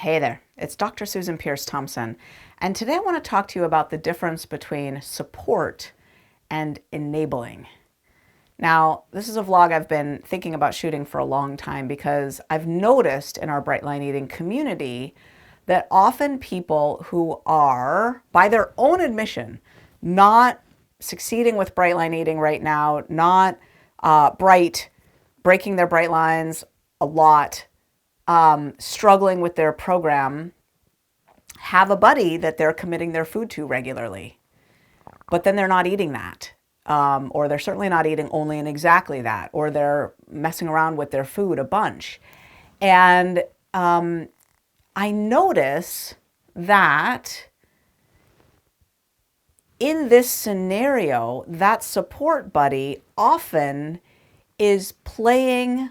Hey there, it's Dr. Susan Peirce Thompson, and today I want to talk to you about the difference between support and enabling. Now, this is a vlog I've been thinking about shooting for a long time because I've noticed in our Bright Line Eating community that often people who are, by their own admission, not succeeding with Bright Line Eating right now, not breaking their bright lines a lot, struggling with their program, have a buddy that they're committing their food to regularly, but then they're not eating that. Or they're certainly not eating only and exactly that, or they're messing around with their food a bunch. And I notice that in this scenario, that support buddy often is playing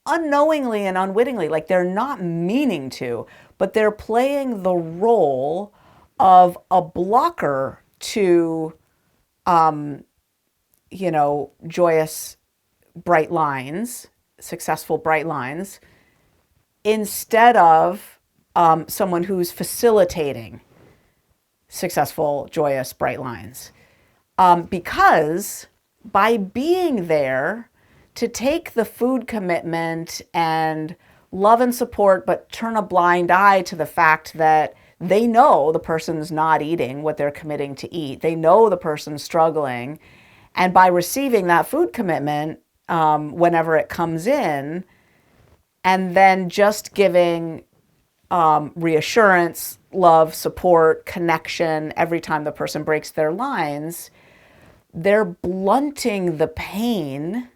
unknowingly and unwittingly, like they're not meaning to, but they're playing the role of a blocker to joyous bright lines, successful bright lines, instead of someone who's facilitating successful, joyous bright lines. Because by being there to take the food commitment and love and support, but turn a blind eye to the fact that they know the person's not eating what they're committing to eat. They know the person's struggling. And by receiving that food commitment, whenever it comes in, and then just giving reassurance, love, support, connection every time the person breaks their lines, they're blunting the pain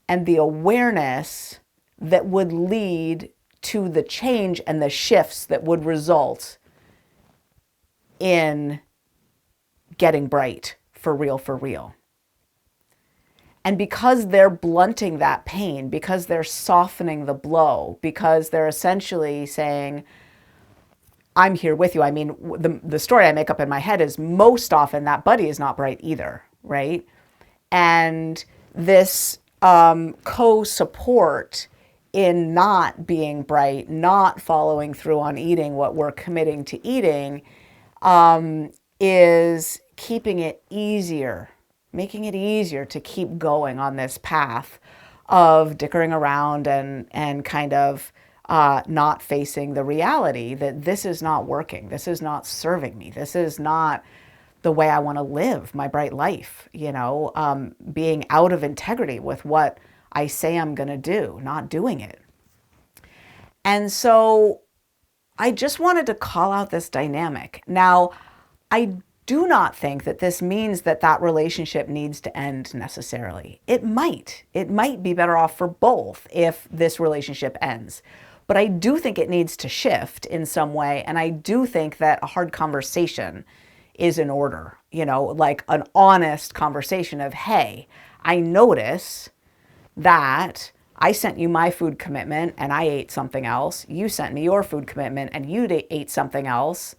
and the awareness that would lead to the change and the shifts that would result in getting bright for real, for real. And because they're blunting that pain, because they're softening the blow, because they're essentially saying, I'm here with you. I mean, the story I make up in my head is most often that buddy is not bright either, right? And this co-support in not being bright, not following through on eating what we're committing to eating, is keeping it easier, making it easier to keep going on this path of dickering around and kind of not facing the reality that this is not working, this is not serving me, this is not the way I want to live my bright life, being out of integrity with what I say I'm going to do, not doing it. And so I just wanted to call out this dynamic. Now, I do not think that this means that that relationship needs to end necessarily. It might be better off for both if this relationship ends. But I do think it needs to shift in some way. And I do think that a hard conversation is in order, like an honest conversation of, hey, I notice that I sent you my food commitment and I ate something else. You sent me your food commitment and you ate something else.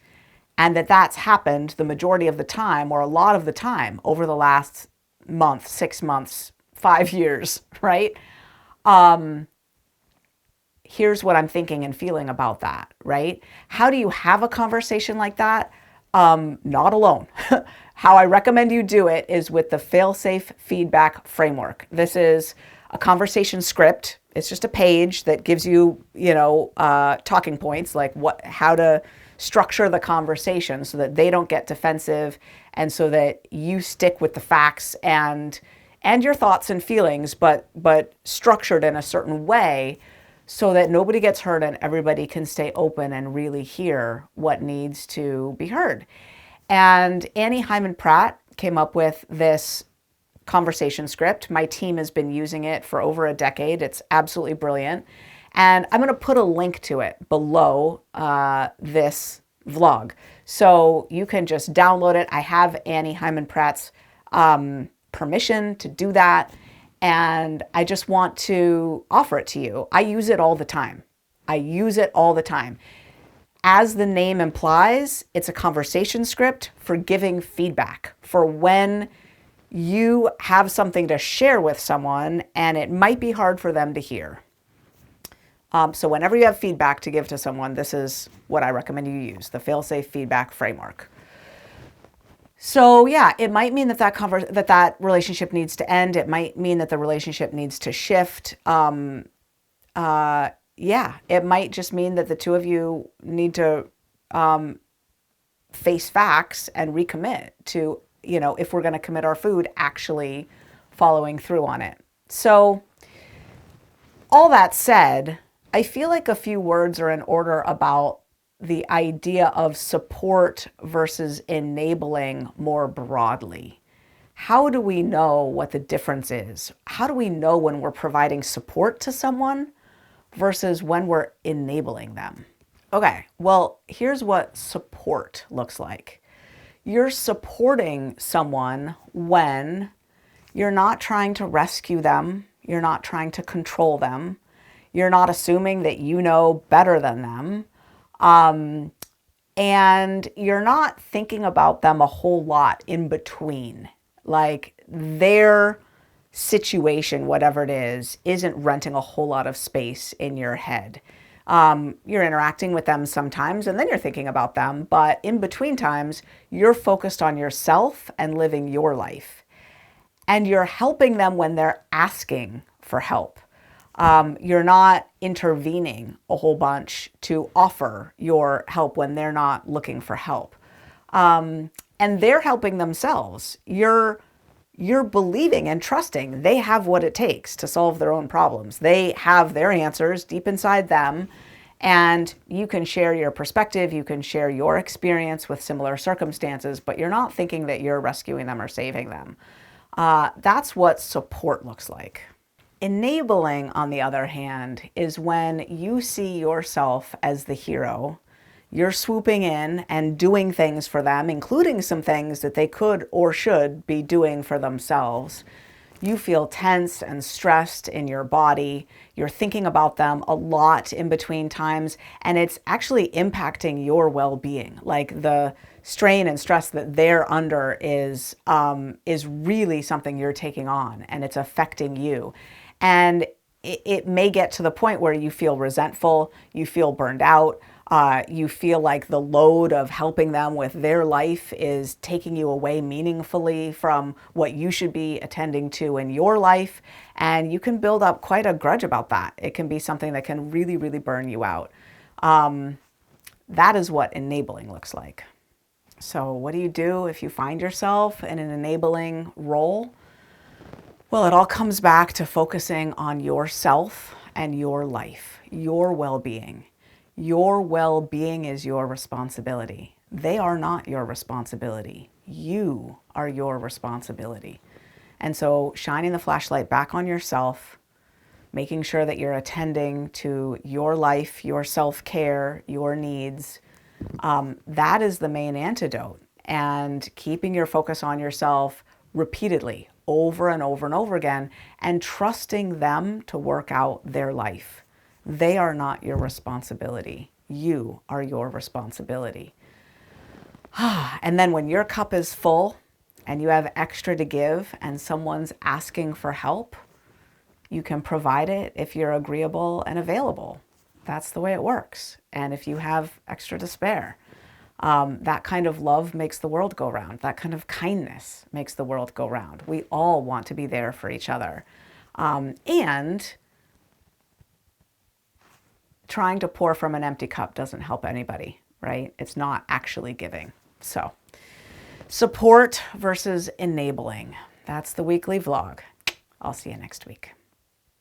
And that's happened the majority of the time, or a lot of the time, over the last month, 6 months, 5 years, right? Here's what I'm thinking and feeling about that, right? How do you have a conversation like that? Not alone. How I recommend you do it is with the fail-safe feedback framework. This is a conversation script. It's just a page that gives you, talking points, like how to structure the conversation so that they don't get defensive and so that you stick with the facts and your thoughts and feelings, but structured in a certain way so that nobody gets hurt and everybody can stay open and really hear what needs to be heard. And Annie Hyman Pratt came up with this conversation script. My team has been using it for over a decade. It's absolutely brilliant. And I'm going to put a link to it below this vlog. So you can just download it. I have Annie Hyman Pratt's permission to do that. And I just want to offer it to you. I use it all the time. As the name implies, it's a conversation script for giving feedback, for when you have something to share with someone and it might be hard for them to hear. So whenever you have feedback to give to someone, this is what I recommend you use, the fail-safe feedback framework. So yeah, it might mean that that relationship needs to end. It might mean that the relationship needs to shift. Yeah, it might just mean that the two of you need to face facts and recommit to, if we're going to commit our food, actually following through on it. So all that said, I feel like a few words are in order about the idea of support versus enabling more broadly. How do we know what the difference is? How do we know when we're providing support to someone versus when we're enabling them? Okay, well, here's what support looks like. You're supporting someone when you're not trying to rescue them, you're not trying to control them, you're not assuming that you know better than them, and you're not thinking about them a whole lot in between. Like their situation, whatever it is, isn't renting a whole lot of space in your head. You're interacting with them sometimes and then you're thinking about them, but in between times, you're focused on yourself and living your life. And you're helping them when they're asking for help. You're not intervening a whole bunch to offer your help when they're not looking for help. And they're helping themselves. You're believing and trusting they have what it takes to solve their own problems. They have their answers deep inside them, and you can share your perspective, you can share your experience with similar circumstances, but you're not thinking that you're rescuing them or saving them. That's what support looks like. Enabling, on the other hand, is when you see yourself as the hero. You're swooping in and doing things for them, including some things that they could or should be doing for themselves. You feel tense and stressed in your body. You're thinking about them a lot in between times, and it's actually impacting your well-being. Like the strain and stress that they're under is really something you're taking on, and it's affecting you. And it may get to the point where you feel resentful, you feel burned out, you feel like the load of helping them with their life is taking you away meaningfully from what you should be attending to in your life. And you can build up quite a grudge about that. It can be something that can really, really burn you out. That is what enabling looks like. So what do you do if you find yourself in an enabling role? Well, it all comes back to focusing on yourself and your life, your well-being. Your well-being is your responsibility. They are not your responsibility. You are your responsibility. And so shining the flashlight back on yourself, making sure that you're attending to your life, your self-care, your needs, that is the main antidote. And keeping your focus on yourself repeatedly, over and over and over again, and trusting them to work out their life. They are not your responsibility. You are your responsibility. And then when your cup is full and you have extra to give and someone's asking for help, you can provide it if you're agreeable and available. That's the way it works. And if you have extra to spare, that kind of love makes the world go round. That kind of kindness makes the world go round. We all want to be there for each other. And trying to pour from an empty cup doesn't help anybody, right? It's not actually giving. So, support versus enabling. That's the weekly vlog. I'll see you next week.